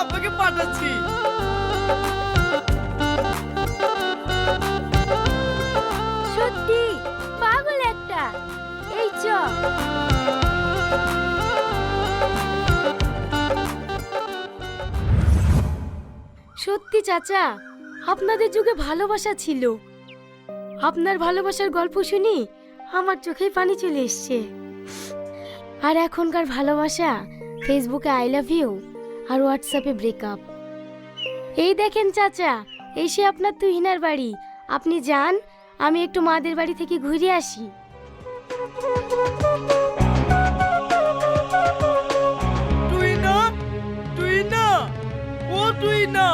আপনাকে পাঠাচ্ছি। সত্যি পাগল একটা। এই চ। সত্যি চাচা, আপনাদের যুগে ভালোবাসা ছিল। আপনার ভালোবাসার গল্প শুনি আমার চোখে পানি চলে এসছে। আর এখনকার ভালোবাসা ফেসবুকে আই লাভ ইউ আর হোয়াটসঅ্যাপে ব্রেকআপ। এই দেখেন চাচা, এই সে আপনার তুহিনার বাড়ি। আপনি যান, আমি একটু মাদের বাড়ি থেকে ঘুরে আসি। তুই না, ও তুই না,